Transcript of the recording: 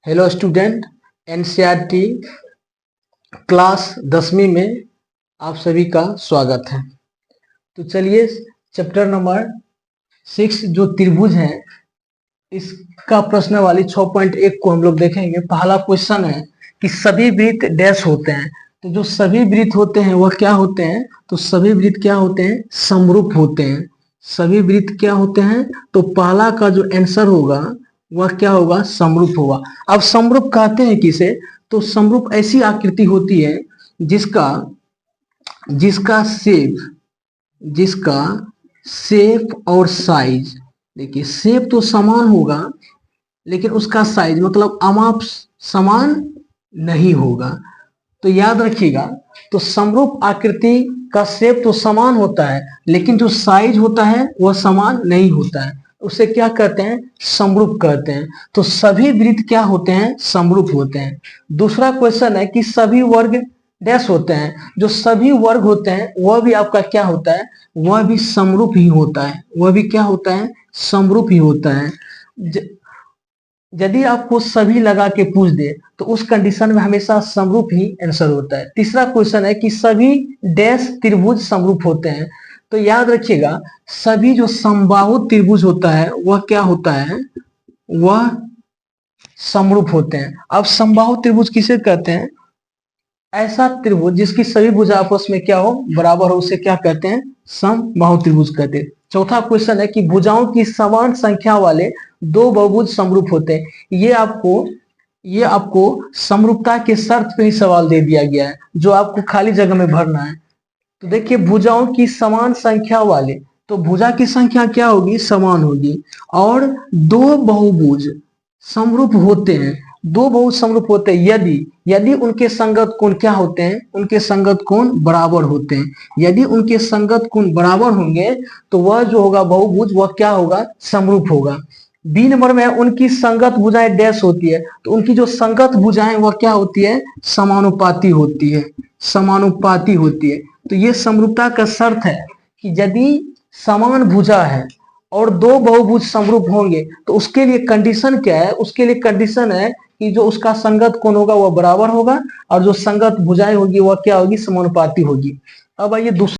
Hello student, NCERT class 10वीं में आप सभी का स्वागत है। तो चलिए चैप्टर नंबर 6 जो त्रिभुज है इसका प्रश्नावली 6.1 को हम लोग देखेंगे। पहला क्वेश्चन है कि सभी वृत्त डैश होते हैं। तो जो सभी वृत्त होते हैं वह क्या होते हैं? तो सभी वृत्त क्या होते हैं? समरूप होते हैं। सभी वृत्त क्या होते हैं? तो पहला का जो आंसर होगा वह क्या होगा? समरूप होगा। अब समरूप कहते हैं किसे? तो समरूप ऐसी आकृति होती है जिसका जिसका शेप और साइज, देखिए शेप तो समान होगा लेकिन उसका साइज मतलब अमाप समान नहीं होगा। तो याद रखिएगा, तो समरूप आकृति का शेप तो समान होता है लेकिन जो साइज होता है वह समान नहीं होता है। उसे क्या कहते हैं? समरूप कहते हैं। तो सभी वृत्त क्या होते हैं? समरूप होते हैं। दूसरा क्वेश्चन है कि सभी वर्ग डैश होते हैं। जो सभी वर्ग होते हैं वह भी आपका क्या होता है? वह भी समरूप ही होता है। वह भी क्या होता है? समरूप ही होता है। यदि आपको सभी लगा के पूछ दे तो उस कंडीशन में हमेशा समरूप ही आंसर होता है। तीसरा क्वेश्चन है कि सभी डैश त्रिभुज समरूप होते हैं। तो याद रखिएगा, सभी जो समबाहु त्रिभुज होता है वह क्या होता है? वह समरूप होते हैं। अब समबाहु त्रिभुज किसे कहते हैं? ऐसा त्रिभुज जिसकी सभी भुजा आपस में क्या हो? बराबर हो, उसे क्या कहते हैं? समबाहु त्रिभुज कहते हैं। चौथा क्वेश्चन है कि भुजाओं की समान संख्या वाले दो बहुभुज समरूप होते हैं। ये आपको समरूपता के शर्त पे ही सवाल दे दिया गया है, जो आपको खाली जगह में भरना है। तो देखिए, भुजाओं की समान संख्या वाले, तो भुजा की संख्या क्या होगी? समान होगी। और दो बहुभुज समरूप होते हैं। दो बहुभुज समरूप होते हैं यदि उनके संगत कोण क्या होते हैं? उनके संगत कोण बराबर होते हैं। यदि उनके संगत कोण बराबर होंगे तो वह जो होगा बहुभुज वह क्या होगा? समरूप होगा। बी नंबर में उनकी संगत भुजाएं डैश होती है। तो उनकी जो संगत भुजाएं वह क्या होती है? समानुपाती होती है। समानुपाती होती है। तो ये समरूपता का शर्त है कि यदि समान भुजा है और दो बहुभुज समरूप होंगे तो उसके लिए कंडीशन क्या है? उसके लिए कंडीशन है कि जो उसका संगत कोण होगा वह बराबर होगा और जो संगत भुजाएं होगी वह क्या होगी? समानुपाती होगी। अब आइए दूसरा